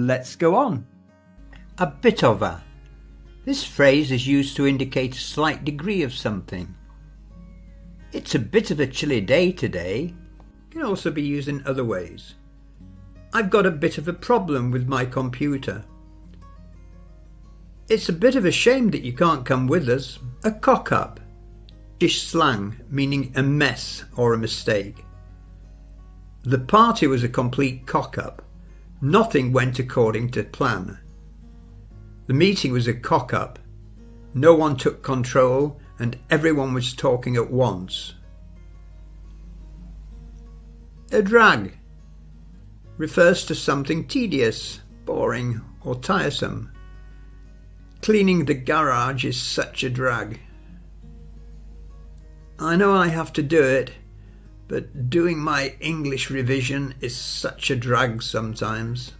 let's go on. A bit of a. This phrase is used to indicate a slight degree of something. It's a bit of a chilly day today. It can also be used in other ways. I've got a bit of a problem with my computer. It's a bit of a shame that you can't come with us. A cock-up. British slang meaning a mess or a mistake. The party was a complete cock-up. Nothing went according to plan. The meeting was a cock-up. No one took control and everyone was talking at once. A drag refers to something tedious, boring or tiresome. Cleaning the garage is such a drag. I know I have to do it, but doing my English revision is such a drag sometimes.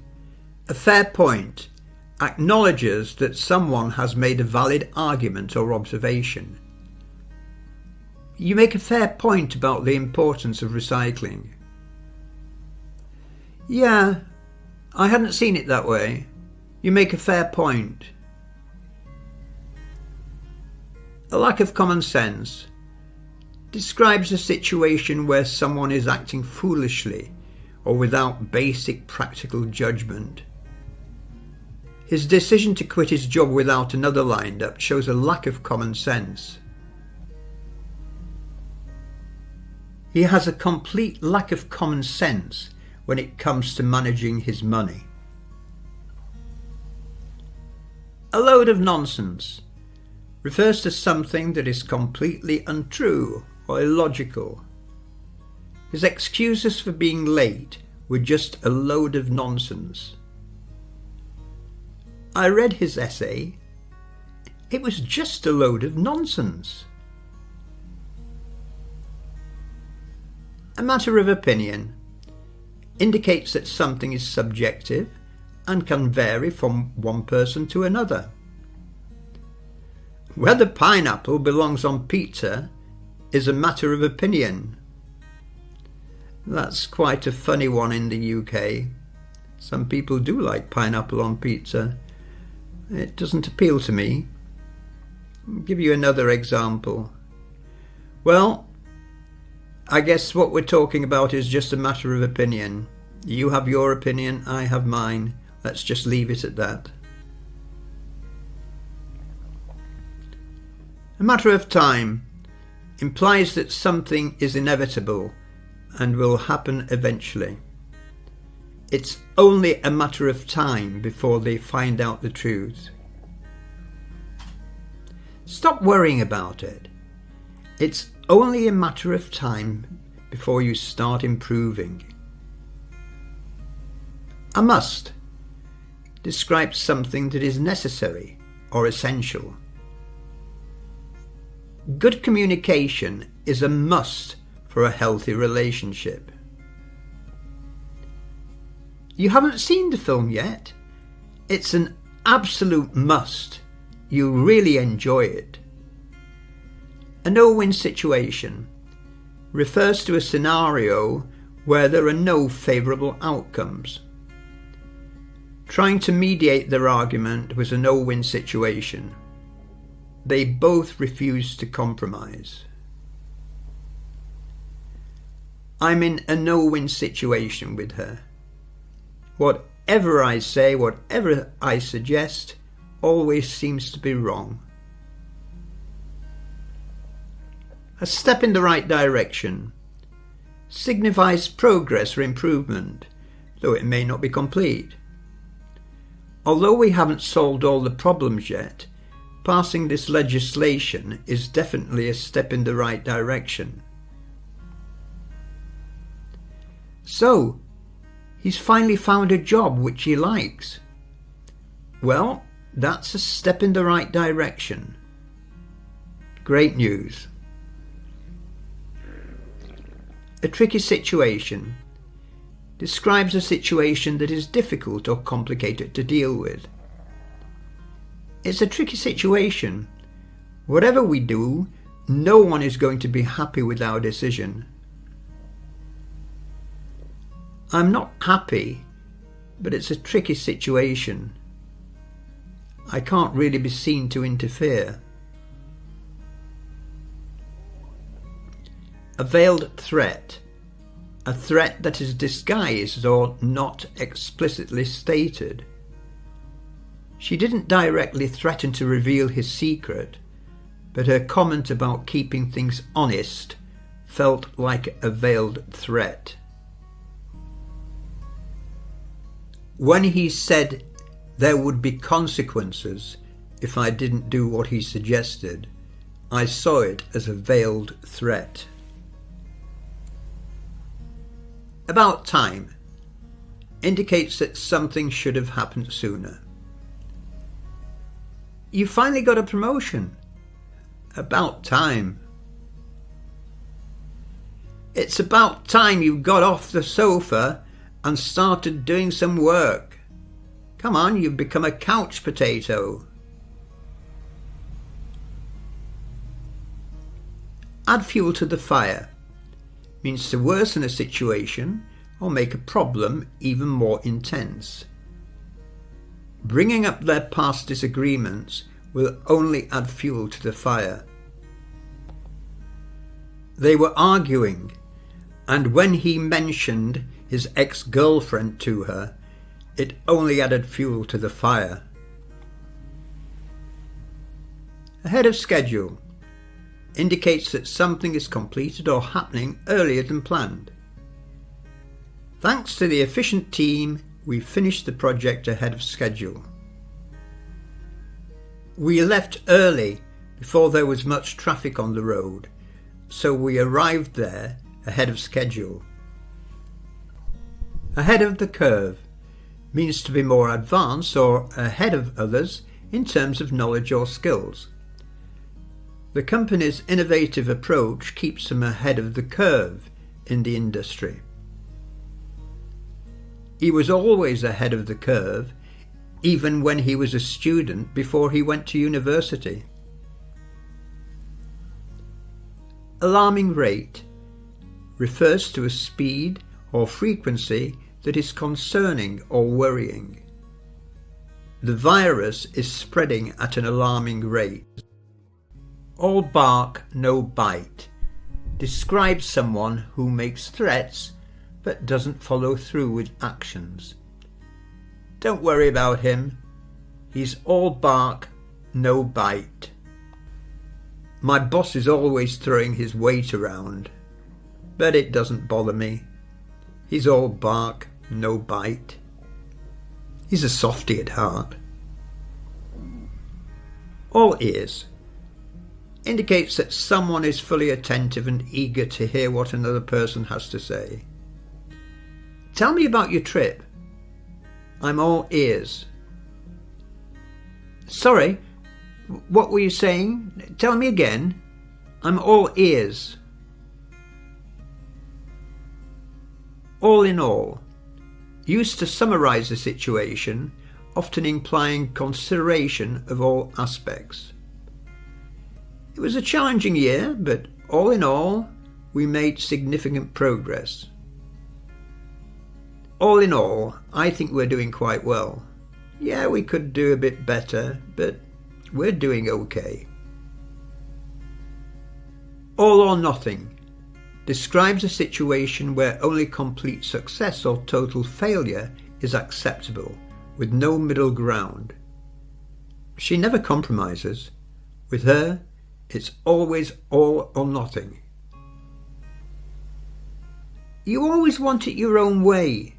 A fair point acknowledges that someone has made a valid argument or observation. You make a fair point about the importance of recycling. Yeah, I hadn't seen it that way. You make a fair point. A lack of common sense describes a situation where someone is acting foolishly or without basic practical judgment. His decision to quit his job without another lined up shows a lack of common sense. He has a complete lack of common sense when it comes to managing his money. A load of nonsense refers to something that is completely untrue or illogical. His excuses for being late were just a load of nonsense. I read his essay. It was just a load of nonsense. A matter of opinion indicates that something is subjective and can vary from one person to another. Whether pineapple belongs on pizza is a matter of opinion. That's quite a funny one in the UK. Some people do like pineapple on pizza. It doesn't appeal to me. I'll give you another example. Well, I guess what we're talking about is just a matter of opinion. You have your opinion, I have mine. Let's just leave it at that. A matter of time implies that something is inevitable and will happen eventually. It's only a matter of time before they find out the truth. Stop worrying about it. It's only a matter of time before you start improving. A must describes something that is necessary or essential. Good communication is a must for a healthy relationship. You haven't seen the film yet? It's an absolute must. You'll really enjoy it. A no-win situation refers to a scenario where there are no favourable outcomes. Trying to mediate their argument was a no-win situation. They both refused to compromise. I'm in a no-win situation with her. Whatever I say, whatever I suggest, always seems to be wrong. A step in the right direction signifies progress or improvement, though it may not be complete. Although we haven't solved all the problems yet, passing this legislation is definitely a step in the right direction. So, he's finally found a job which he likes. Well, that's a step in the right direction. Great news. A tricky situation describes a situation that is difficult or complicated to deal with. It's a tricky situation. Whatever we do, no one is going to be happy with our decision. I'm not happy but it's a tricky situation. I can't really be seen to interfere. A veiled threat. A threat that is disguised or not explicitly stated. She didn't directly threaten to reveal his secret, but her comment about keeping things honest felt like a veiled threat. When he said there would be consequences if I didn't do what he suggested, I saw it as a veiled threat. About time indicates that something should have happened sooner. You finally got a promotion. About time. It's about time you got off the sofa and started doing some work. Come on, you've become a couch potato. Add fuel to the fire means to worsen a situation or make a problem even more intense. Bringing up their past disagreements will only add fuel to the fire. They were arguing, and when he mentioned his ex-girlfriend to her, it only added fuel to the fire. Ahead of schedule indicates that something is completed or happening earlier than planned. Thanks to the efficient team, we finished the project ahead of schedule. We left early before there was much traffic on the road, so we arrived there ahead of schedule. Ahead of the curve means to be more advanced or ahead of others in terms of knowledge or skills. The company's innovative approach keeps them ahead of the curve in the industry. He was always ahead of the curve, even when he was a student before he went to university. Alarming rate refers to a speed or frequency that is concerning or worrying. The virus is spreading at an alarming rate. All bark, no bite describes someone who makes threats but doesn't follow through with actions. Don't worry about him. He's all bark, no bite. My boss is always throwing his weight around, but it doesn't bother me. He's all bark, no bite. He's a softy at heart. All ears indicates that someone is fully attentive and eager to hear what another person has to say. Tell me about your trip. I'm all ears. Sorry, what were you saying? Tell me again. I'm all ears. All in all, used to summarize a situation, often implying consideration of all aspects. It was a challenging year, but all in all, we made significant progress. All in all, I think we're doing quite well. Yeah, we could do a bit better, but we're doing okay. All or nothing describes a situation where only complete success or total failure is acceptable, with no middle ground. She never compromises. With her, it's always all or nothing. You always want it your own way.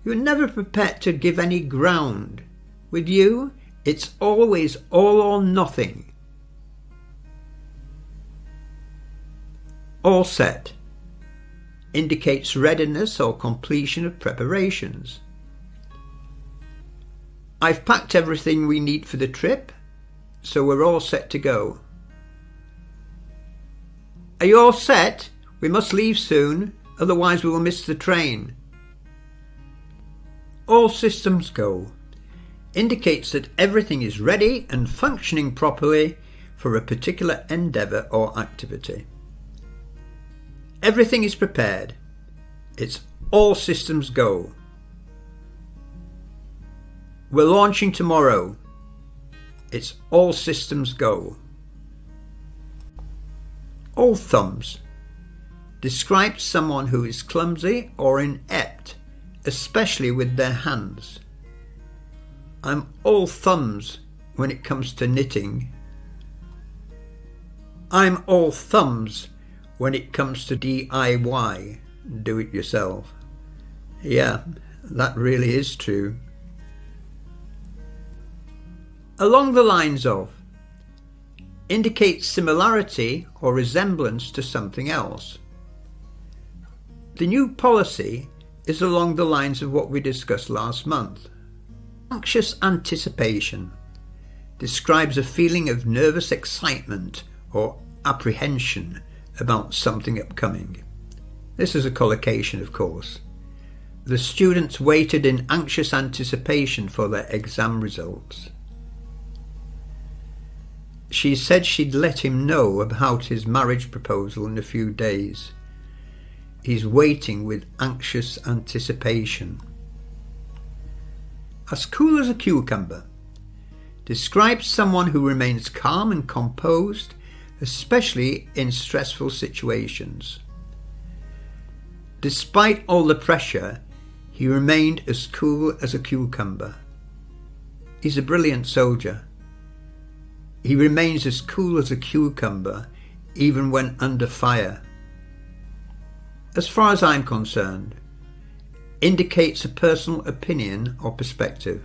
You're never prepared to give any ground. With you, it's always all or nothing. All set indicates readiness or completion of preparations. I've packed everything we need for the trip, so we're all set to go. Are you all set? We must leave soon, otherwise we will miss the train. All systems go indicates that everything is ready and functioning properly for a particular endeavour or activity. Everything is prepared. It's all systems go. We're launching tomorrow. It's all systems go. Old thumbs describes someone who is clumsy or inept, especially with their hands. I'm all thumbs when it comes to knitting. I'm all thumbs when it comes to DIY, do it yourself. Yeah, that really is true. Along the lines of indicates similarity or resemblance to something else. The new policy is along the lines of what we discussed last month. Anxious anticipation describes a feeling of nervous excitement or apprehension about something upcoming. This is a collocation, of course. The students waited in anxious anticipation for their exam results. She said she'd let him know about his marriage proposal in a few days. He's waiting with anxious anticipation. As cool as a cucumber describes someone who remains calm and composed, especially in stressful situations. Despite all the pressure, he remained as cool as a cucumber. He's a brilliant soldier. He remains as cool as a cucumber even when under fire. As far as I'm concerned, indicates a personal opinion or perspective.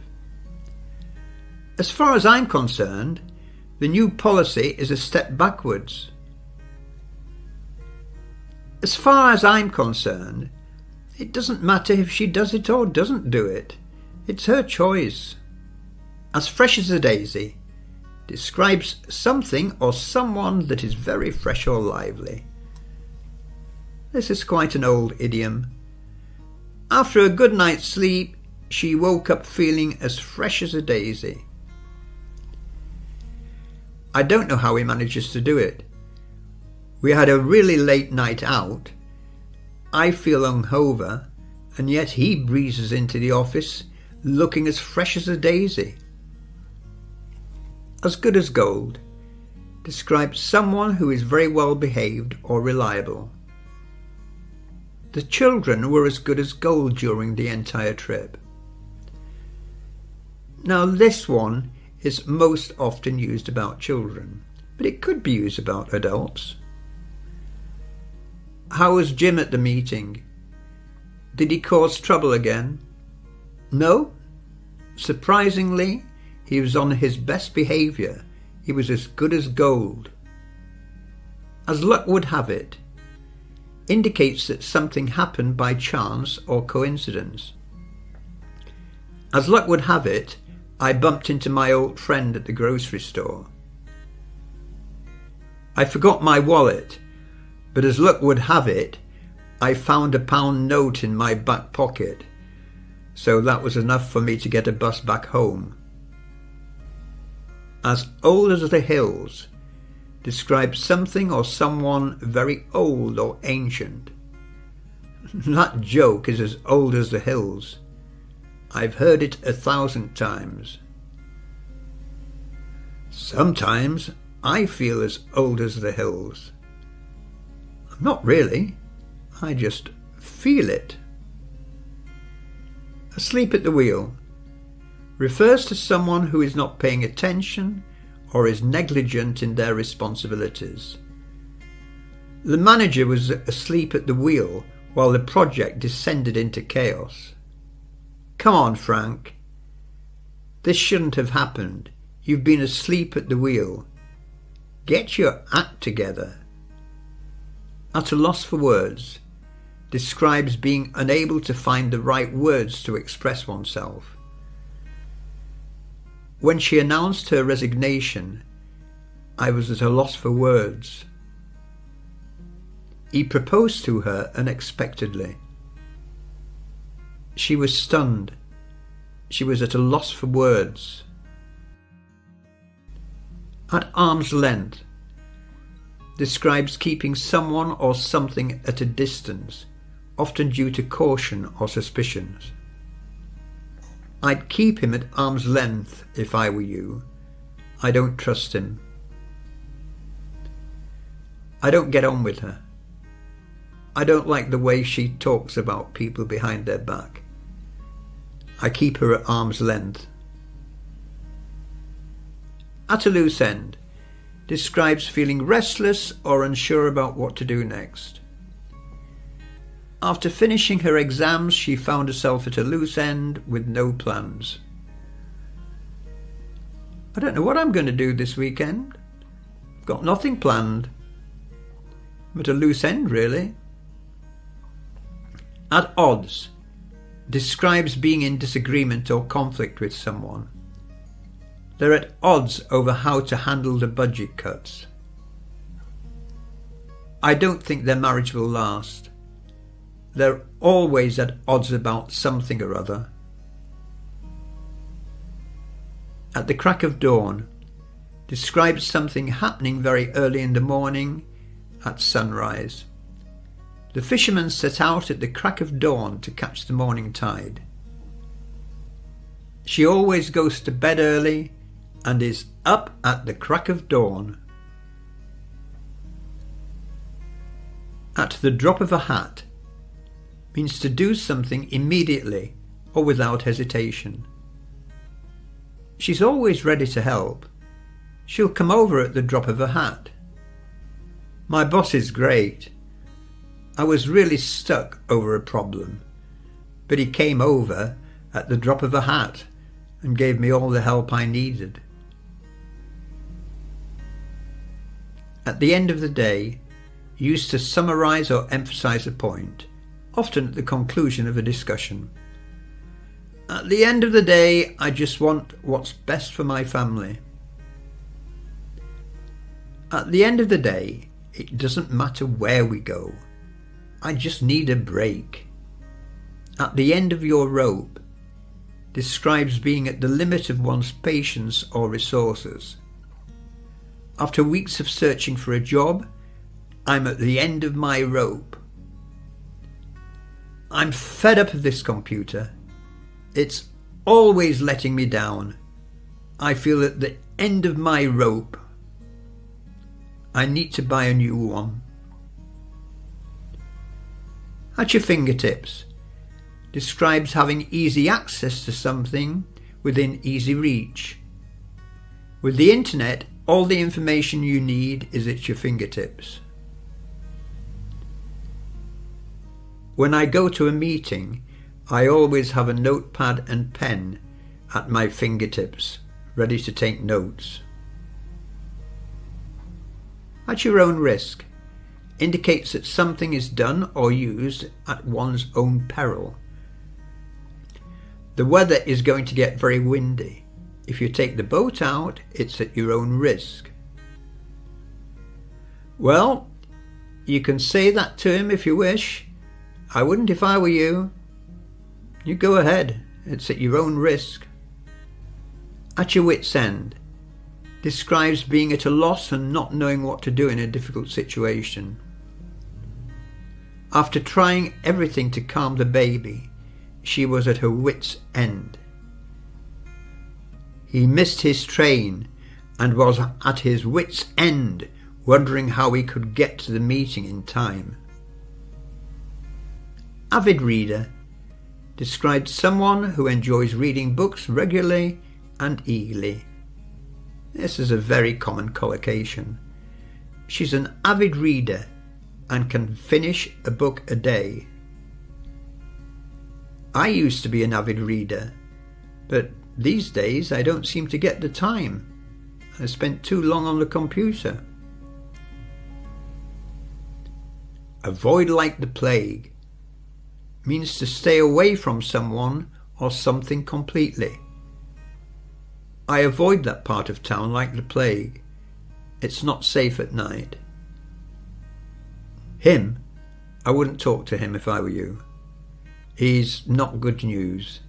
As far as I'm concerned, the new policy is a step backwards. As far as I'm concerned, it doesn't matter if she does it or doesn't do it. It's her choice. As fresh as a daisy describes something or someone that is very fresh or lively. This is quite an old idiom. After a good night's sleep, she woke up feeling as fresh as a daisy. I don't know how he manages to do it. We had a really late night out. I feel hungover, and yet he breezes into the office looking as fresh as a daisy. As good as gold describes someone who is very well behaved or reliable. The children were as good as gold during the entire trip. Now this one is most often used about children, but it could be used about adults. How was Jim at the meeting? Did he cause trouble again? No. Surprisingly, he was on his best behaviour. He was as good as gold. As luck would have it, indicates that something happened by chance or coincidence. As luck would have it, I bumped into my old friend at the grocery store. I forgot my wallet, but as luck would have it, I found a £1 note in my back pocket, so that was enough for me to get a bus back home. As old as the hills describes something or someone very old or ancient. That joke is as old as the hills. I've heard it 1,000 times. Sometimes I feel as old as the hills. Not really, I just feel it. Asleep at the wheel refers to someone who is not paying attention or is negligent in their responsibilities. The manager was asleep at the wheel while the project descended into chaos. Come on, Frank. This shouldn't have happened. You've been asleep at the wheel. Get your act together. At a loss for words describes being unable to find the right words to express oneself. When she announced her resignation, I was at a loss for words. He proposed to her unexpectedly. She was stunned. She was at a loss for words. At arm's length describes keeping someone or something at a distance, often due to caution or suspicions. I'd keep him at arm's length if I were you. I don't trust him. I don't get on with her. I don't like the way she talks about people behind their back. I keep her at arm's length. At a loose end describes feeling restless or unsure about what to do next. After finishing her exams, she found herself at a loose end with no plans. I don't know what I'm going to do this weekend. I've got nothing planned. I'm at a loose end, really. At odds describes being in disagreement or conflict with someone. They're at odds over how to handle the budget cuts. I don't think their marriage will last. They're always at odds about something or other. At the crack of dawn describes something happening very early in the morning at sunrise. The fishermen set out at the crack of dawn to catch the morning tide. She always goes to bed early and is up at the crack of dawn. At the drop of a hat means to do something immediately or without hesitation. She's always ready to help. She'll come over at the drop of a hat. My boss is great. I was really stuck over a problem, but he came over at the drop of a hat and gave me all the help I needed. At the end of the day, used to summarize or emphasize a point, often at the conclusion of a discussion. At the end of the day, I just want what's best for my family. At the end of the day, it doesn't matter where we go. I just need a break. At the end of your rope describes being at the limit of one's patience or resources. After weeks of searching for a job, I'm at the end of my rope. I'm fed up of this computer. It's always letting me down. I feel at the end of my rope. I need to buy a new one. At your fingertips describes having easy access to something within easy reach. With the internet, all the information you need is at your fingertips. When I go to a meeting, I always have a notepad and pen at my fingertips, ready to take notes. At your own risk indicates that something is done or used at one's own peril. The weather is going to get very windy. If you take the boat out, it's at your own risk. Well, you can say that to him if you wish. I wouldn't if I were you. You go ahead, it's at your own risk. At your wit's end describes being at a loss and not knowing what to do in a difficult situation. After trying everything to calm the baby, she was at her wit's end. He missed his train and was at his wit's end, wondering how he could get to the meeting in time. Avid reader describes someone who enjoys reading books regularly and eagerly. This is a very common collocation. She's an avid reader and can finish a book a day. I used to be an avid reader, but these days I don't seem to get the time. I spent too long on the computer. Avoid like the plague means to stay away from someone or something completely. I avoid that part of town like the plague. It's not safe at night. Him, I wouldn't talk to him if I were you. He's not good news.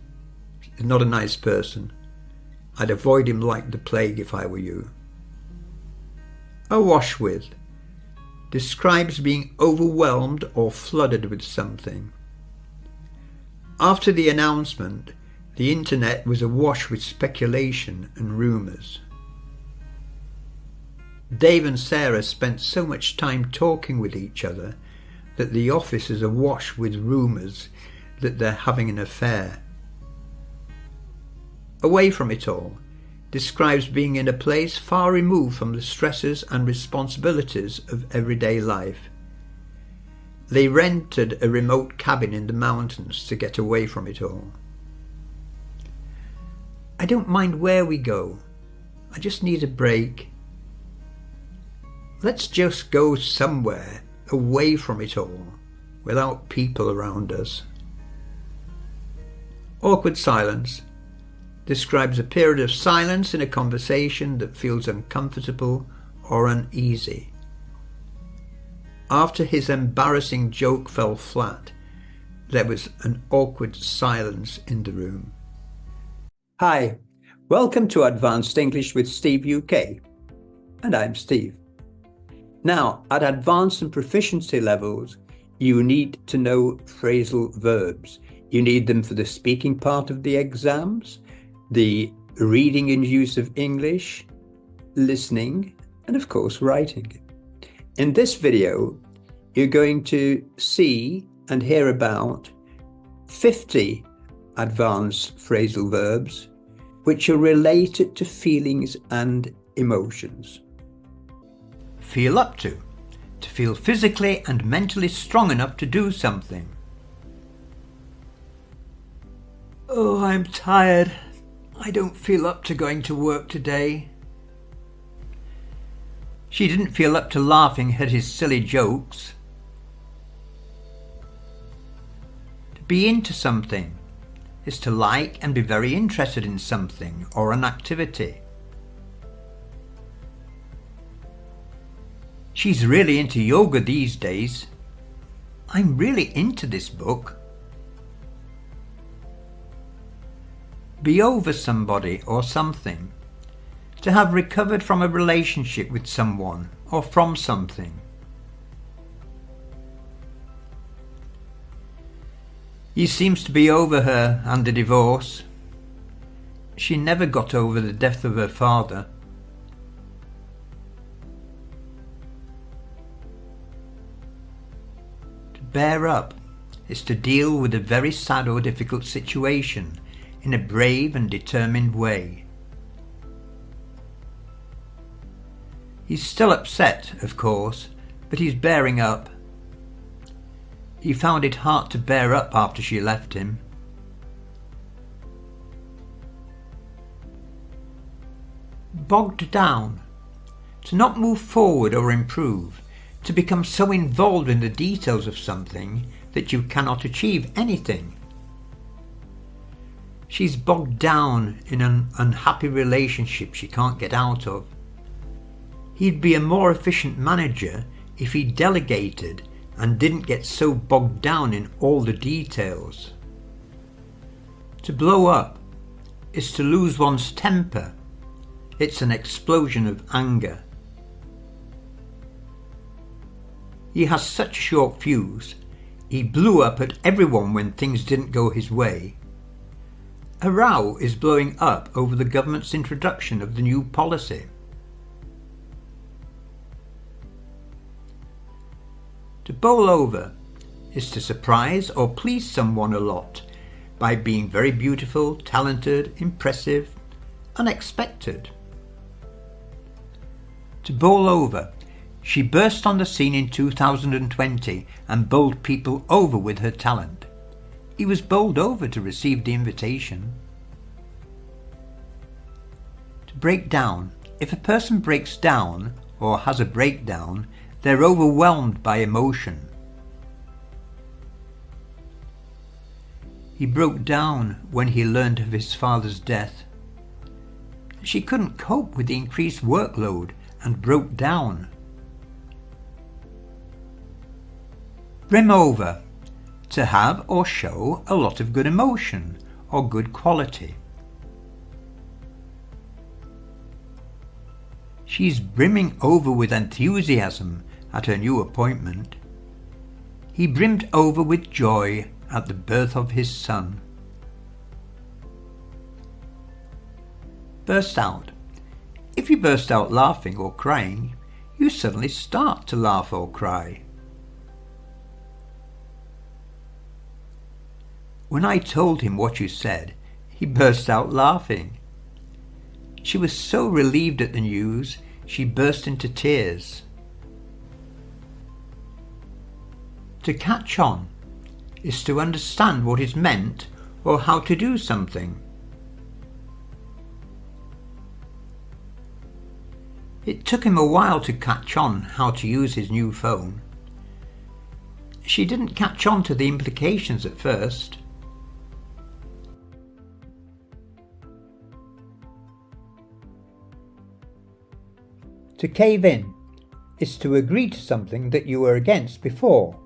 He's not a nice person. I'd avoid him like the plague if I were you. Awash with describes being overwhelmed or flooded with something. After the announcement, The internet was awash with speculation and rumours. Dave and Sarah spent so much time talking with each other that the office is awash with rumours that they're having an affair. Away from it all describes being in a place far removed from the stresses and responsibilities of everyday life. They rented a remote cabin in the mountains to get away from it all. I don't mind where we go. I just need a break. Let's just go somewhere away from it all, without people around us. Awkward silence describes a period of silence in a conversation that feels uncomfortable or uneasy. After his embarrassing joke fell flat, there was an awkward silence in the room. Hi, welcome to Advanced English with Steve UK, and I'm Steve. Now, at advanced and proficiency levels, you need to know phrasal verbs. You need them for the speaking part of the exams, the reading and use of English, listening, and of course writing. In this video, you're going to see and hear about 50 advanced phrasal verbs which are related to feelings and emotions. Feel up to feel physically and mentally strong enough to do something. Oh, I'm tired. I don't feel up to going to work today. She didn't feel up to laughing at his silly jokes. To be into something is to like and be very interested in something or an activity. She's really into yoga these days. I'm really into this book. Be over somebody or something. To have recovered from a relationship with someone or from something. He seems to be over her and the divorce. She never got over the death of her father. To bear up is to deal with a very sad or difficult situation in a brave and determined way. He's still upset, of course, but he's bearing up. He found it hard to bear up after she left him. Bogged down. To not move forward or improve. To become so involved in the details of something that you cannot achieve anything. She's bogged down in an unhappy relationship she can't get out of. He'd be a more efficient manager if he delegated and didn't get so bogged down in all the details. To blow up is to lose one's temper. It's an explosion of anger. He has such a short fuse. He blew up at everyone when things didn't go his way. A row is blowing up over the government's introduction of the new policy. To bowl over is to surprise or please someone a lot by being very beautiful, talented, impressive, unexpected. To bowl over, she burst on the scene in 2020 and bowled people over with her talent. He was bowled over to receive the invitation. To break down. If a person breaks down or has a breakdown, they're overwhelmed by emotion. He broke down when he learned of his father's death. She couldn't cope with the increased workload and broke down. Brim over. To have or show a lot of good emotion or good quality. She's brimming over with enthusiasm at her new appointment. He brimmed over with joy at the birth of his son. Burst out. If you burst out laughing or crying, you suddenly start to laugh or cry. When I told him what you said, he burst out laughing. She was so relieved at the news, she burst into tears. To catch on is to understand what is meant or how to do something. It took him a while to catch on how to use his new phone. She didn't catch on to the implications at first. To cave in is to agree to something that you were against before,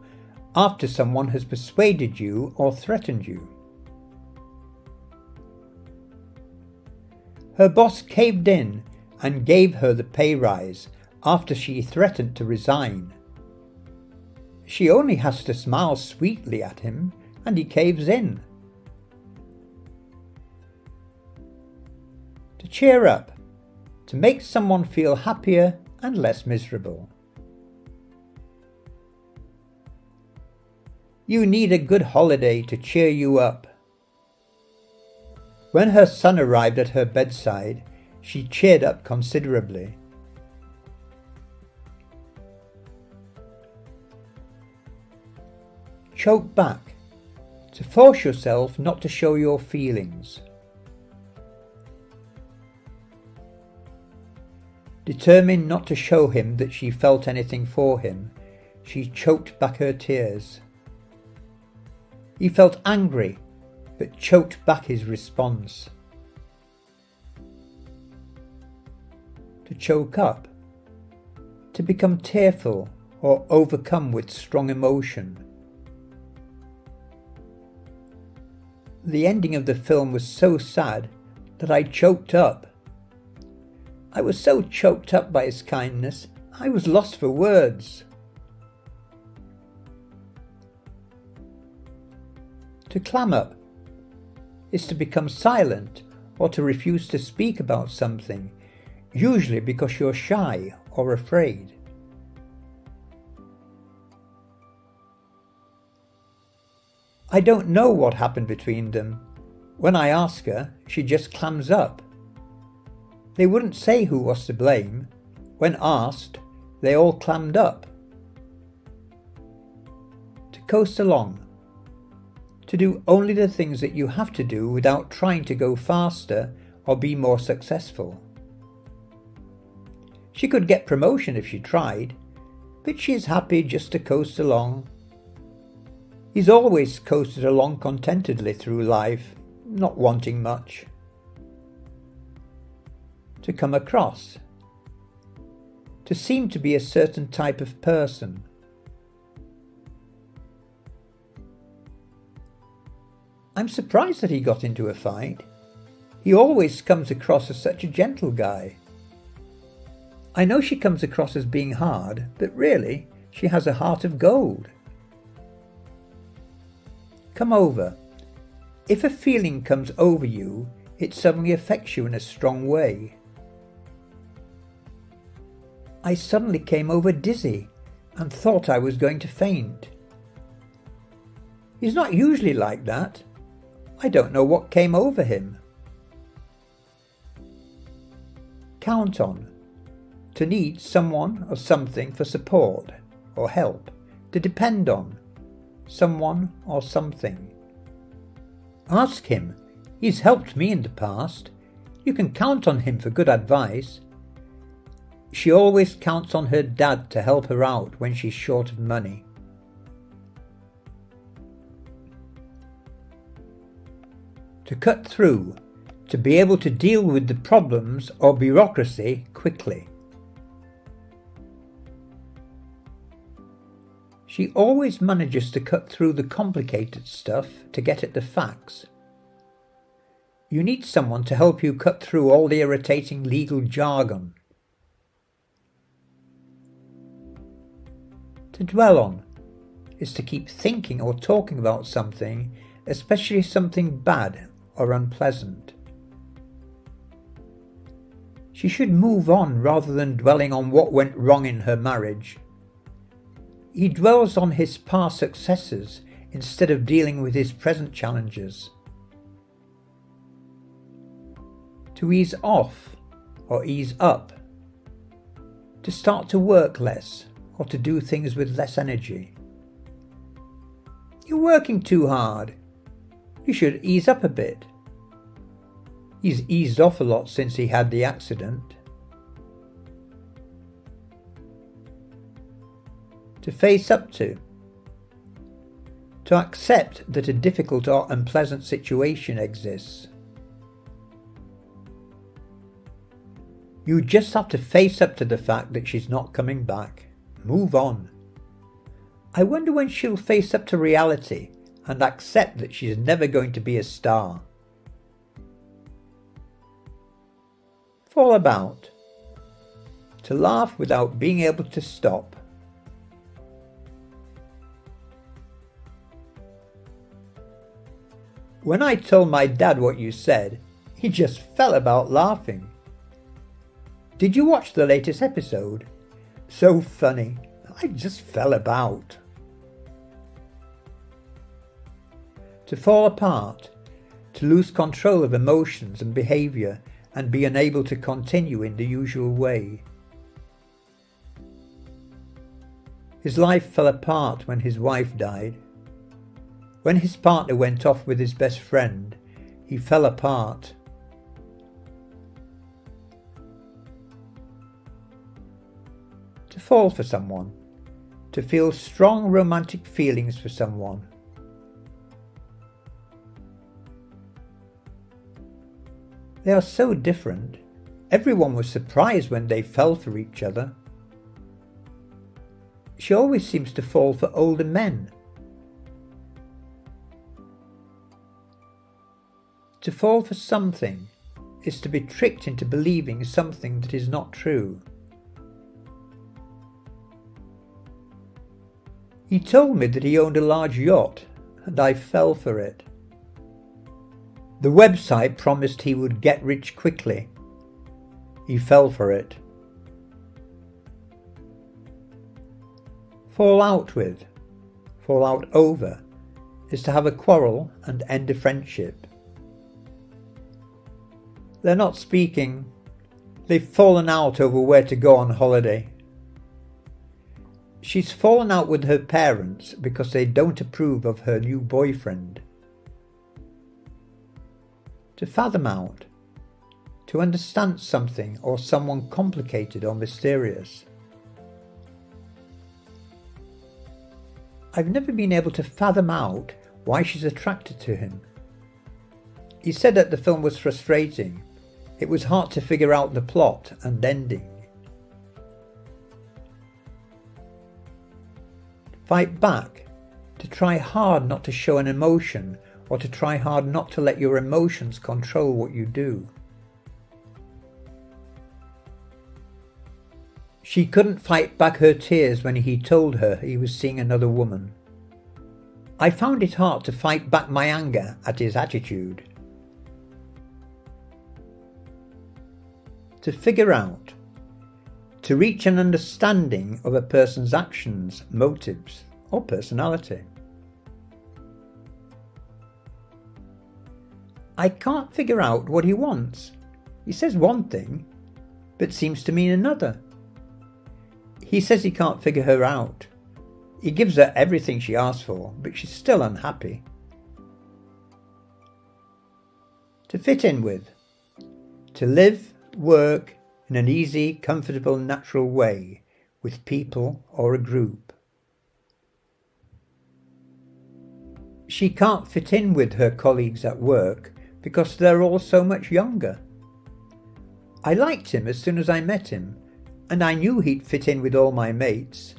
after someone has persuaded you or threatened you. Her boss caved in and gave her the pay rise after she threatened to resign. She only has to smile sweetly at him and he caves in. To cheer up, to make someone feel happier and less miserable. You need a good holiday to cheer you up. When her son arrived at her bedside, she cheered up considerably. Choke back, to force yourself not to show your feelings. Determined not to show him that she felt anything for him, she choked back her tears. He felt angry, but choked back his response. To choke up, to become tearful or overcome with strong emotion. The ending of the film was so sad that I choked up. I was so choked up by his kindness, I was lost for words. To clam up is to become silent or to refuse to speak about something, usually because you're shy or afraid. I don't know what happened between them. When I ask her, she just clams up. They wouldn't say who was to blame. When asked, they all clammed up. To coast along. To do only the things that you have to do without trying to go faster or be more successful. She could get promotion if she tried, but she's happy just to coast along. He's always coasted along contentedly through life, not wanting much. To come across. To seem to be a certain type of person. I'm surprised that he got into a fight. He always comes across as such a gentle guy. I know she comes across as being hard, but really, she has a heart of gold. Come over. If a feeling comes over you, it suddenly affects you in a strong way. I suddenly came over dizzy and thought I was going to faint. He's not usually like that. I don't know what came over him. Count on. To need someone or something for support or help. To depend on someone or something. Ask him. He's helped me in the past. You can count on him for good advice. She always counts on her dad to help her out when she's short of money. To cut through, to be able to deal with the problems or bureaucracy quickly. She always manages to cut through the complicated stuff to get at the facts. You need someone to help you cut through all the irritating legal jargon. To dwell on is to keep thinking or talking about something, especially something bad or unpleasant. She should move on rather than dwelling on what went wrong in her marriage. He dwells on his past successes instead of dealing with his present challenges. To ease off or ease up. To start to work less or to do things with less energy. You're working too hard. You should ease up a bit. He's eased off a lot since he had the accident. To face up to. To accept that a difficult or unpleasant situation exists. You just have to face up to the fact that she's not coming back. Move on. I wonder when she'll face up to reality and accept that she's never going to be a star. Fall about. To laugh without being able to stop. When I told my dad what you said, he just fell about laughing. Did you watch the latest episode? So funny. I just fell about. To fall apart. To lose control of emotions and behaviour and be unable to continue in the usual way. His life fell apart when his wife died. When his partner went off with his best friend, he fell apart. To fall for someone. To feel strong romantic feelings for someone. They are so different. Everyone was surprised when they fell for each other. She always seems to fall for older men. To fall for something is to be tricked into believing something that is not true. He told me that he owned a large yacht, and I fell for it. The website promised he would get rich quickly. He fell for it. Fall out with, fall out over, is to have a quarrel and end a friendship. They're not speaking. They've fallen out over where to go on holiday. She's fallen out with her parents because they don't approve of her new boyfriend. To fathom out. To understand something or someone complicated or mysterious. I've never been able to fathom out why she's attracted to him. He said that the film was frustrating. It was hard to figure out the plot and ending. Fight back. To try hard not to show an emotion or to try hard not to let your emotions control what you do. She couldn't fight back her tears when he told her he was seeing another woman. I found it hard to fight back my anger at his attitude. To figure out. To reach an understanding of a person's actions, motives, or personality. I can't figure out what he wants. He says one thing, but seems to mean another. He says he can't figure her out. He gives her everything she asks for, but she's still unhappy. To fit in with. To live, work in an easy, comfortable, natural way with people or a group. She can't fit in with her colleagues at work because they're all so much younger. I liked him as soon as I met him, and I knew he'd fit in with all my mates.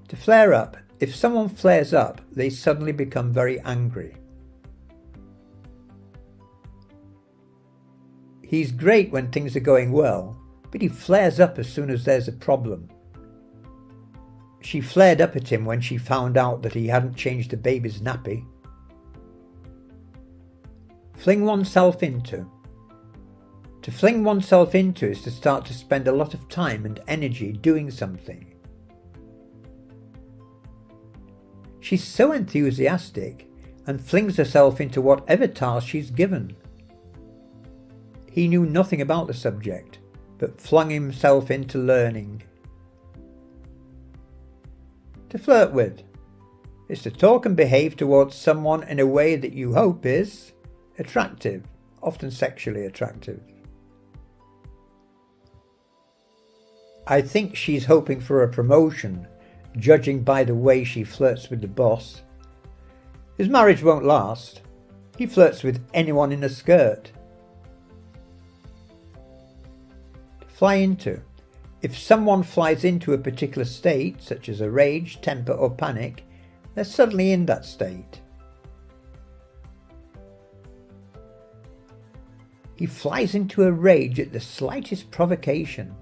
To flare up. If someone flares up, they suddenly become very angry. He's great when things are going well, but he flares up as soon as there's a problem. She flared up at him when she found out that he hadn't changed the baby's nappy. Fling oneself into. To fling oneself into is to start to spend a lot of time and energy doing something. She's so enthusiastic and flings herself into whatever task she's given. He knew nothing about the subject, but flung himself into learning. To flirt with is to talk and behave towards someone in a way that you hope is attractive, often sexually attractive. I think she's hoping for a promotion, judging by the way she flirts with the boss. His marriage won't last. He flirts with anyone in a skirt. To fly into. If someone flies into a particular state, such as a rage, temper or panic, they're suddenly in that state. He flies into a rage at the slightest provocation.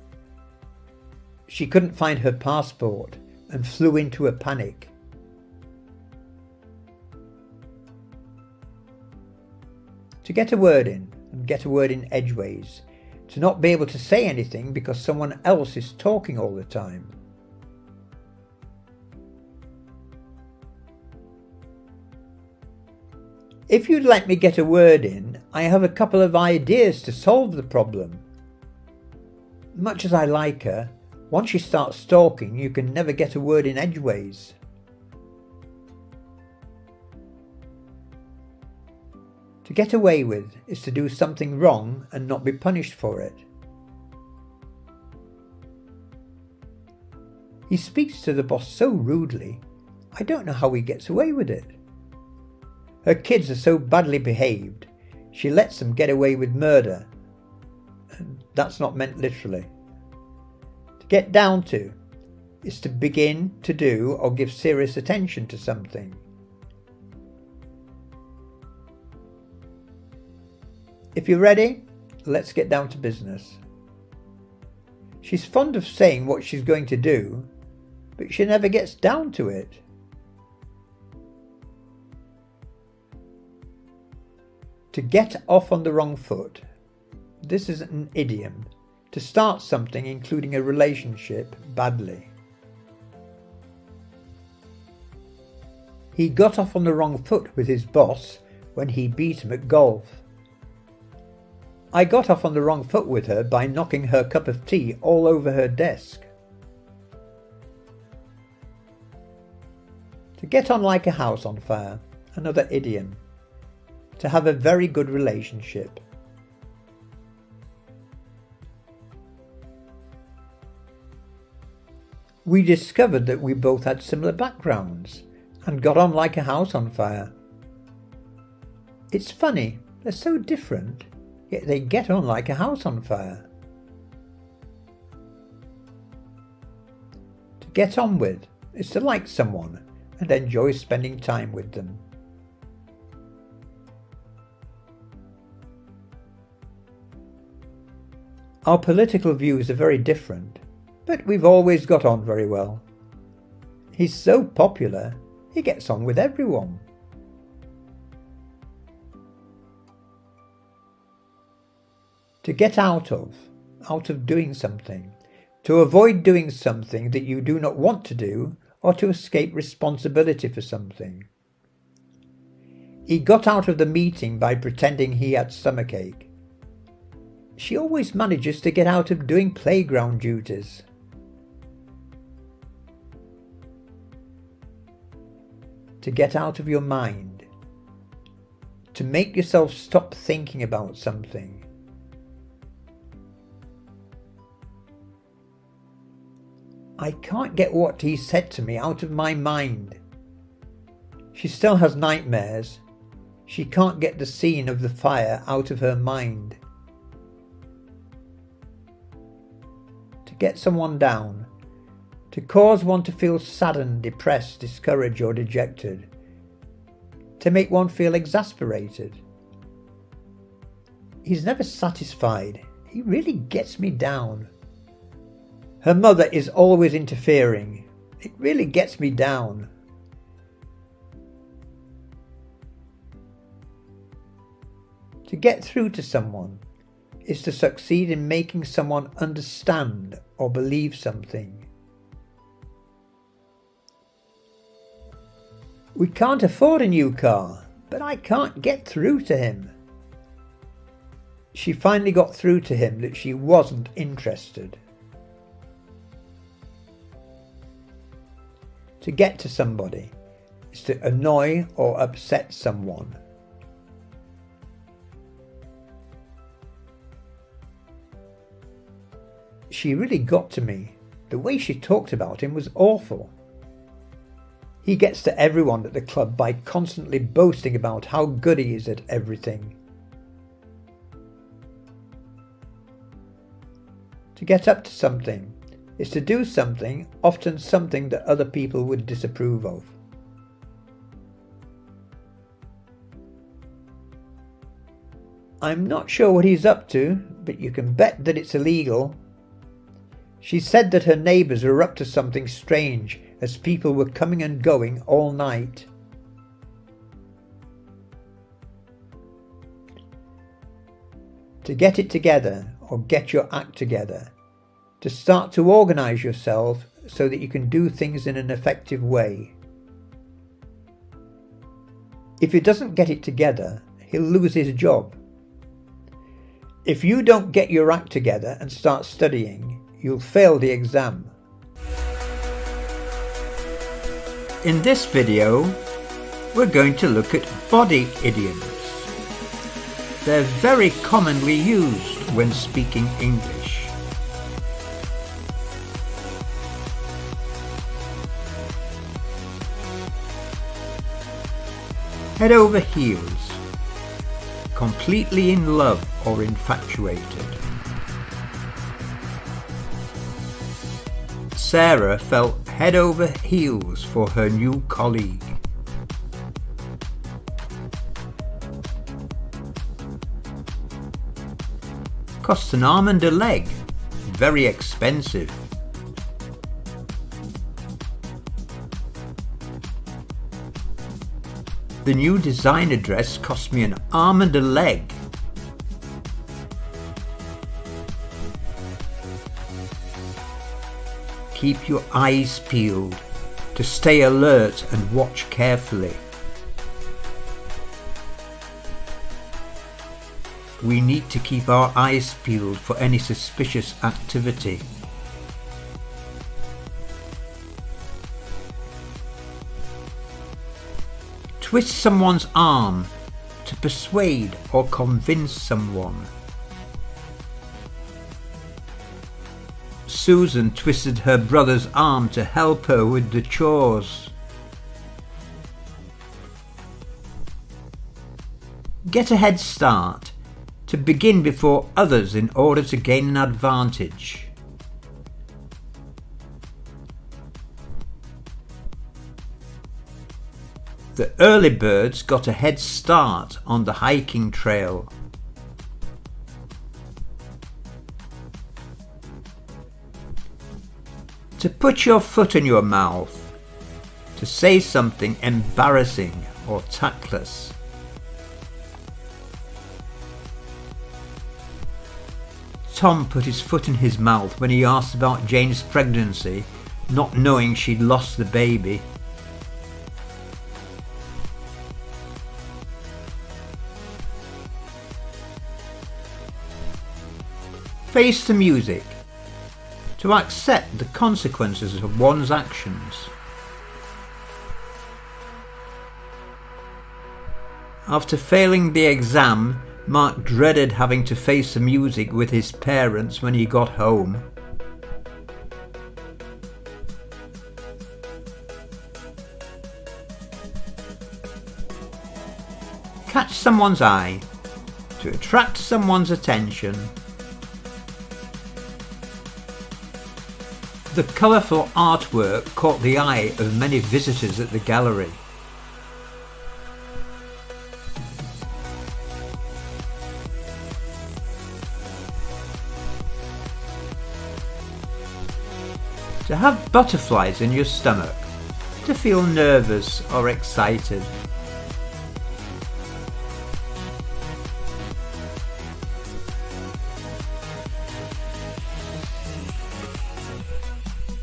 She couldn't find her passport and flew into a panic. To get a word in, and get a word in edgeways. To not be able to say anything because someone else is talking all the time. If you'd let me get a word in, I have a couple of ideas to solve the problem. Much as I like her, once you start talking, you can never get a word in edgeways. To get away with is to do something wrong and not be punished for it. He speaks to the boss so rudely, I don't know how he gets away with it. Her kids are so badly behaved, she lets them get away with murder. And that's not meant literally. To get down to is to begin to do or give serious attention to something. If you're ready, let's get down to business. She's fond of saying what she's going to do, but she never gets down to it. To get off on the wrong foot. This is an idiom. To start something, including a relationship, badly. He got off on the wrong foot with his boss when he beat him at golf. I got off on the wrong foot with her by knocking her cup of tea all over her desk. To get on like a house on fire. Another idiom. To have a very good relationship. We discovered that we both had similar backgrounds and got on like a house on fire. It's funny, they're so different, yet they get on like a house on fire. To get on with is to like someone and enjoy spending time with them. Our political views are very different, but we've always got on very well. He's so popular, he gets on with everyone. To get out of doing something. To avoid doing something that you do not want to do, or to escape responsibility for something. He got out of the meeting by pretending he had stomachache. She always manages to get out of doing playground duties. To get out of your mind. To make yourself stop thinking about something. I can't get what he said to me out of my mind. She still has nightmares. She can't get the scene of the fire out of her mind. To get someone down. To cause one to feel saddened, depressed, discouraged or dejected. To make one feel exasperated. He's never satisfied. He really gets me down. Her mother is always interfering. It really gets me down. To get through to someone is to succeed in making someone understand or believe something. We can't afford a new car, but I can't get through to him. She finally got through to him that she wasn't interested. To get to somebody is to annoy or upset someone. She really got to me. The way she talked about him was awful. He gets to everyone at the club by constantly boasting about how good he is at everything. To get up to something is to do something, often something that other people would disapprove of. I'm not sure what he's up to, but you can bet that it's illegal. She said that her neighbours were up to something strange as people were coming and going all night. To get it together or get your act together. To start to organise yourself so that you can do things in an effective way. If he doesn't get it together, he'll lose his job. If you don't get your act together and start studying, you'll fail the exam. In this video, we're going to look at body idioms. They're very commonly used when speaking English. Head over heels. Completely in love or infatuated. Sarah fell head over heels for her new colleague. Cost an arm and a leg. Very expensive. The new designer dress cost me an arm and a leg. Keep your eyes peeled. To stay alert and watch carefully. We need to keep our eyes peeled for any suspicious activity. Twist someone's arm. To persuade or convince someone. Susan twisted her brother's arm to help her with the chores. Get a head start. To begin before others in order to gain an advantage. The early birds got a head start on the hiking trail. To put your foot in your mouth. To say something embarrassing or tactless. Tom put his foot in his mouth when he asked about Jane's pregnancy, not knowing she'd lost the baby. Face the music. To accept the consequences of one's actions. After failing the exam, Mark dreaded having to face the music with his parents when he got home. Catch someone's eye. To attract someone's attention. The colourful artwork caught the eye of many visitors at the gallery. To have butterflies in your stomach. To feel nervous or excited.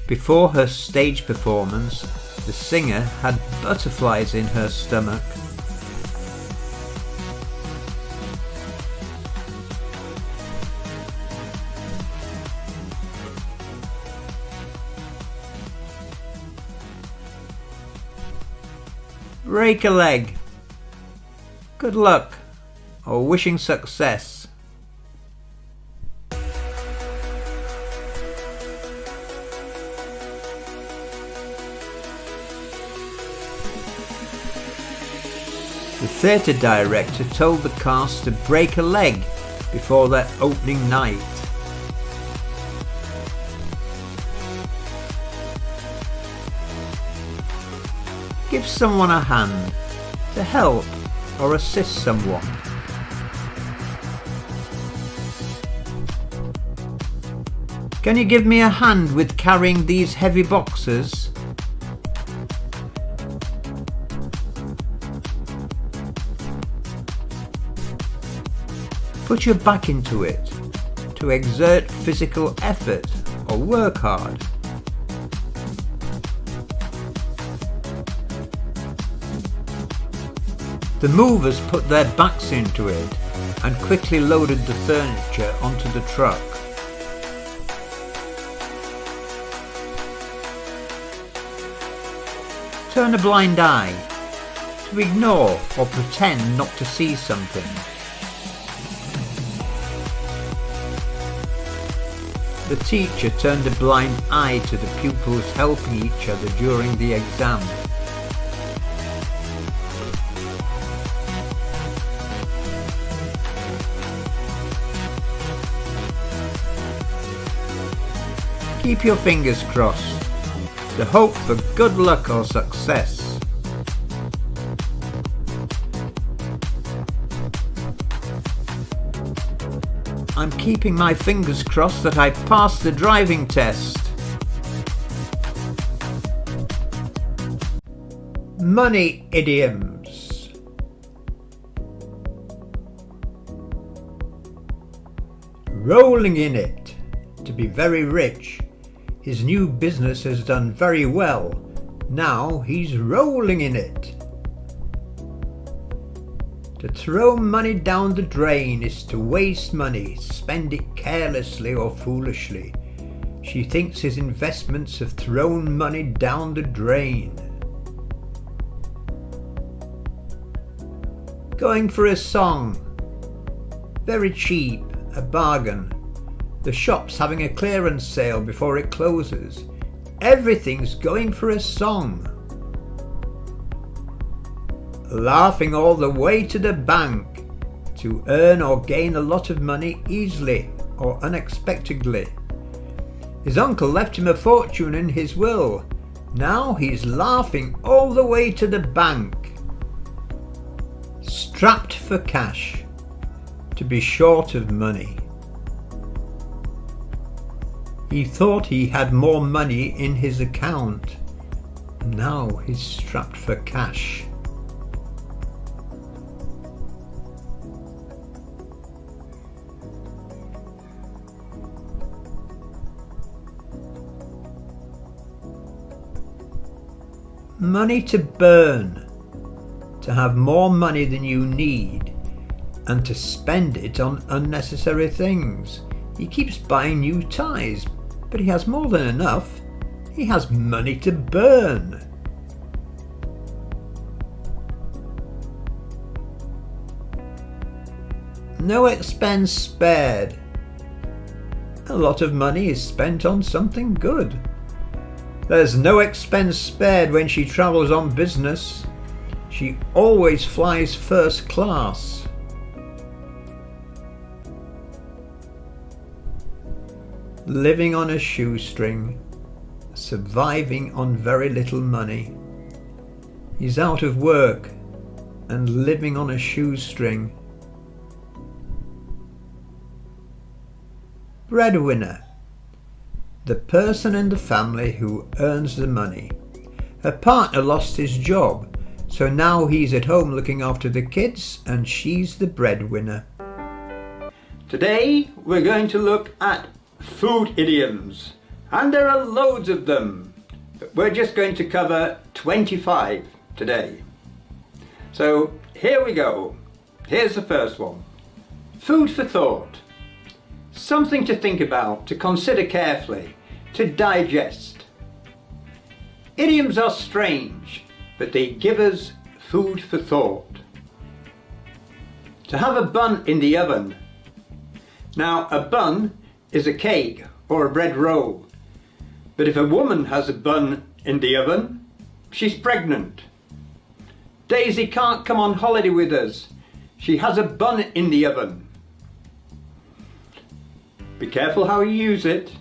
Before her stage performance, the singer had butterflies in her stomach. Break a leg. Good luck, or wishing success. The theatre director told the cast to break a leg before their opening night. Give someone a hand to help or assist someone. Can you give me a hand with carrying these heavy boxes? Put your back into it to exert physical effort or work hard. The movers put their backs into it and quickly loaded the furniture onto the truck. Turn a blind eye, to ignore or pretend not to see something. The teacher turned a blind eye to the pupils helping each other during the exam. Keep your fingers crossed to hope for good luck or success. I'm keeping my fingers crossed that I pass the driving test. Money idioms. Rolling in it. To be very rich. His new business has done very well. Now he's rolling in it. To throw money down the drain is to waste money, spend it carelessly or foolishly. She thinks his investments have thrown money down the drain. Going for a song. Very cheap, a bargain. The shop's having a clearance sale before it closes. Everything's going for a song. Laughing all the way to the bank. To earn or gain a lot of money easily or unexpectedly. His uncle left him a fortune in his will. Now he's laughing all the way to the bank. Strapped for cash. To be short of money. He thought he had more money in his account. Now he's strapped for cash. Money to burn. To have more money than you need and to spend it on unnecessary things. He keeps buying new ties, but he has more than enough. He has money to burn. No expense spared. A lot of money is spent on something good. There's no expense spared when she travels on business. She always flies first class. Living on a shoestring, surviving on very little money. He's out of work and living on a shoestring. Breadwinner. The person in the family who earns the money. Her partner lost his job, so now he's at home looking after the kids and she's the breadwinner. Today we're going to look at food idioms. And there are loads of them, but we're just going to cover 25 today. So here we go. Here's the first one. Food for thought. Something to think about, to consider carefully, to digest. Idioms are strange, but they give us food for thought. To have a bun in the oven. Now, a bun is a cake or a bread roll. But if a woman has a bun in the oven, she's pregnant. Daisy can't come on holiday with us. She has a bun in the oven. Be careful how you use it.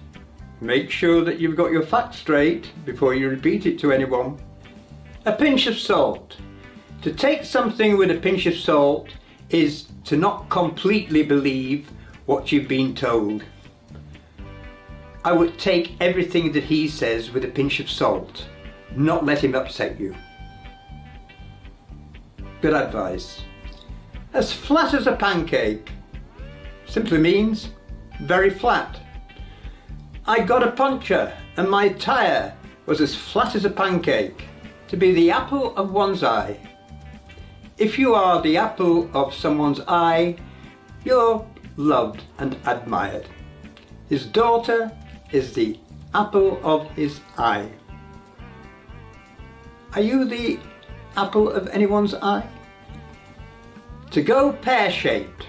Make sure that you've got your facts straight before you repeat it to anyone. A pinch of salt. To take something with a pinch of salt is to not completely believe what you've been told. I would take everything that he says with a pinch of salt, not let him upset you. Good advice. As flat as a pancake simply means very flat. I got a puncture and my tyre was as flat as a pancake. To be the apple of one's eye. If you are the apple of someone's eye, you're loved and admired. His daughter is the apple of his eye. Are you the apple of anyone's eye? To go pear-shaped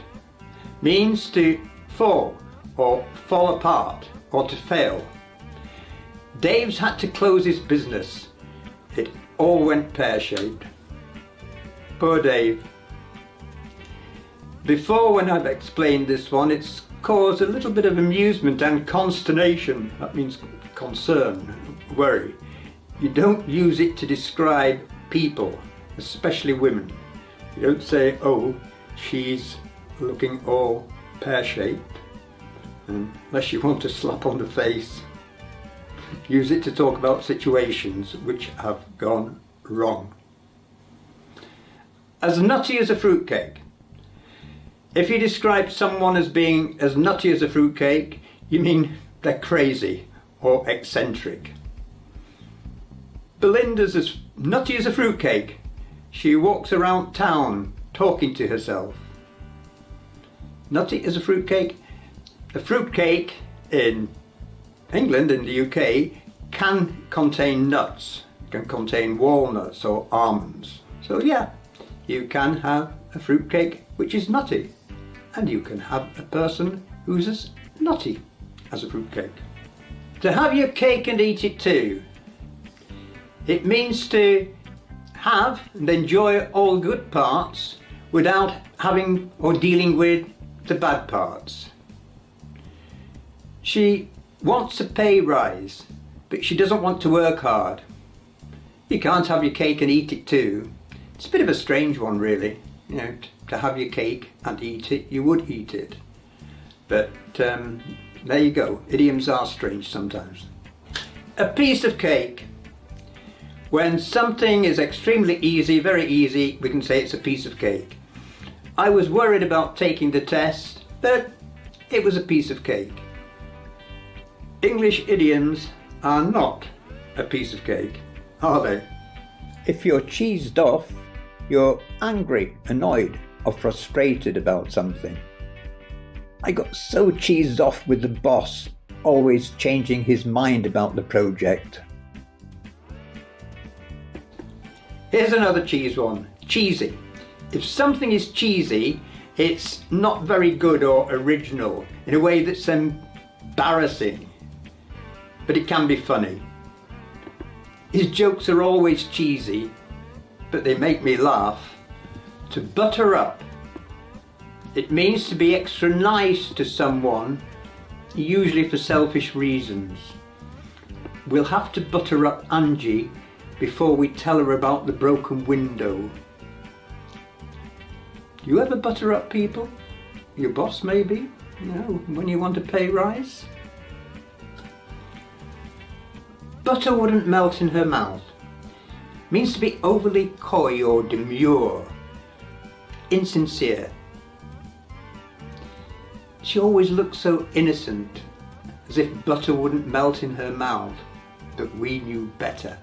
means to fall or fall apart or to fail. Dave's had to close his business. It all went pear-shaped. Poor Dave. Before, when I've explained this one, it's caused a little bit of amusement and consternation. That means concern, worry. You don't use it to describe people, especially women. You don't say, oh, she's looking all pear-shaped, unless you want to slap on the face. Use it to talk about situations which have gone wrong. As nutty as a fruitcake. If you describe someone as being as nutty as a fruitcake, you mean they're crazy or eccentric. Belinda's as nutty as a fruitcake. She walks around town talking to herself. Nutty as a fruitcake. A fruitcake in England, in the UK, can contain nuts, can contain walnuts or almonds. So yeah, you can have a fruitcake which is nutty, and you can have a person who's as nutty as a fruitcake. To have your cake and eat it too. It means to have and enjoy all good parts without having or dealing with the bad parts. She wants a pay rise, but she doesn't want to work hard. You can't have your cake and eat it too. It's a bit of a strange one, really. You know, to have your cake and eat it, you would eat it. But there you go. Idioms are strange sometimes. A piece of cake. When something is extremely easy, very easy, we can say it's a piece of cake. I was worried about taking the test, but it was a piece of cake. English idioms are not a piece of cake, are they? If you're cheesed off, you're angry, annoyed, or frustrated about something. I got so cheesed off with the boss, always changing his mind about the project. Here's another cheese one. Cheesy. If something is cheesy, it's not very good or original in a way that's embarrassing, but it can be funny. His jokes are always cheesy, but they make me laugh. To butter up. It means to be extra nice to someone, usually for selfish reasons. We'll have to butter up Angie before we tell her about the broken window. Do you ever butter up people? Your boss maybe? You know, when you want a pay rise? Butter wouldn't melt in her mouth. Means to be overly coy or demure. Insincere. She always looks so innocent, as as if butter wouldn't melt in her mouth, but we knew better.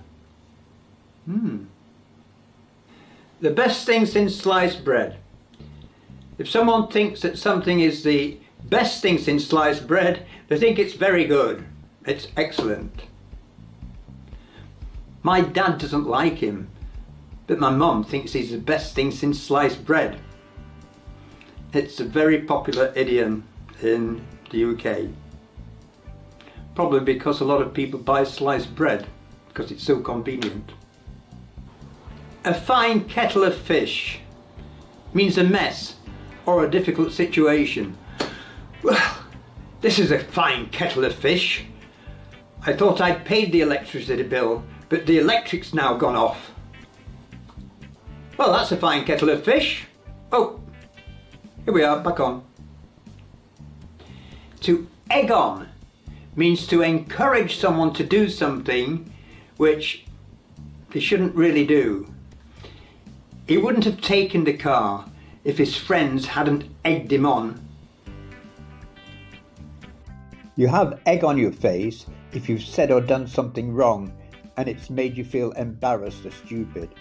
The best thing since sliced bread. If someone thinks that something is the best thing since sliced bread, they think it's very good. It's excellent. My dad doesn't like him, but my mum thinks he's the best thing since sliced bread. It's a very popular idiom in the UK. Probably because a lot of people buy sliced bread because it's so convenient. A fine kettle of fish means a mess or a difficult situation. Well, this is a fine kettle of fish. I thought I'd paid the electricity bill, but the electric's now gone off. Well, that's a fine kettle of fish. Oh, here we are, back on. To egg on means to encourage someone to do something which they shouldn't really do. He wouldn't have taken the car if his friends hadn't egged him on. You have egg on your face if you've said or done something wrong and it's made you feel embarrassed or stupid.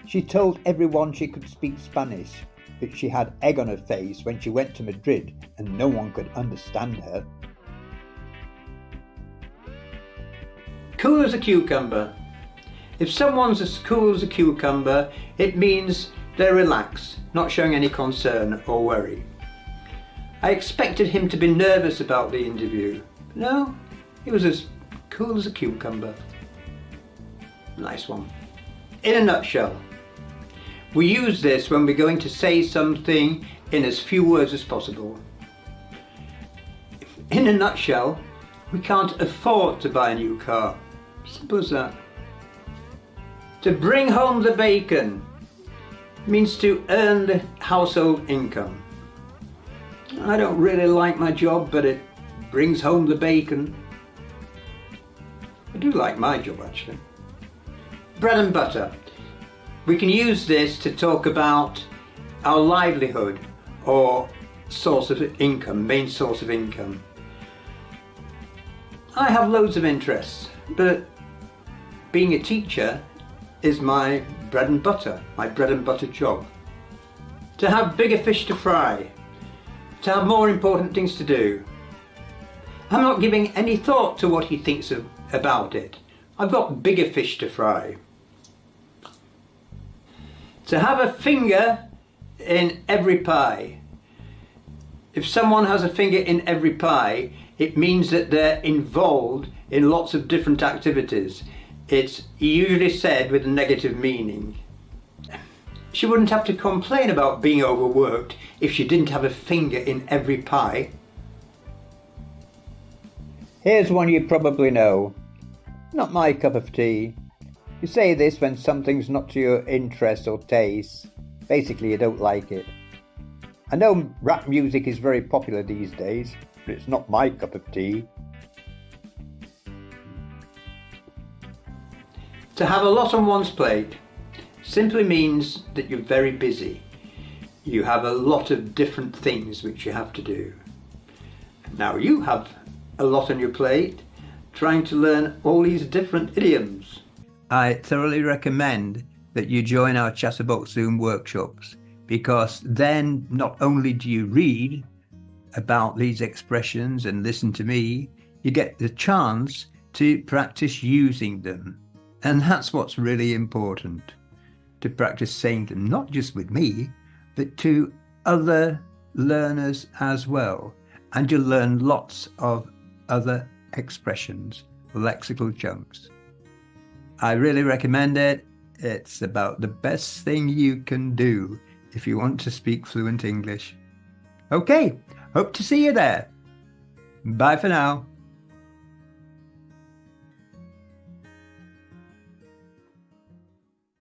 She told everyone she could speak Spanish, but she had egg on her face when she went to Madrid and no one could understand her. Cool as a cucumber. If someone's as cool as a cucumber, it means they're relaxed, not showing any concern or worry. I expected him to be nervous about the interview. No, he was as cool as a cucumber. Nice one. In a nutshell, we use this when we're going to say something in as few words as possible. In a nutshell, we can't afford to buy a new car. Simple as that. To bring home the bacon means to earn the household income. I don't really like my job, but it brings home the bacon. I do like my job, actually. Bread and butter. We can use this to talk about our livelihood or source of income, main source of income. I have loads of interests, but being a teacher is my bread and butter job. To have bigger fish to fry, to have more important things to do. I'm not giving any thought to what he thinks about it. I've got bigger fish to fry. To have a finger in every pie. If someone has a finger in every pie, it means that they're involved in lots of different activities. It's usually said with a negative meaning. She wouldn't have to complain about being overworked if she didn't have a finger in every pie. Here's one you probably know. Not my cup of tea. You say this when something's not to your interest or taste. Basically, you don't like it. I know rap music is very popular these days, but it's not my cup of tea. To have a lot on one's plate simply means that you're very busy. You have a lot of different things which you have to do. Now you have a lot on your plate trying to learn all these different idioms. I thoroughly recommend that you join our Chatterbox Zoom workshops, because then not only do you read about these expressions and listen to me, you get the chance to practice using them. And that's what's really important, to practice saying them not just with me, but to other learners as well. And you'll learn lots of other expressions, lexical chunks. I really recommend it. It's about the best thing you can do if you want to speak fluent English. Okay, hope to see you there. Bye for now.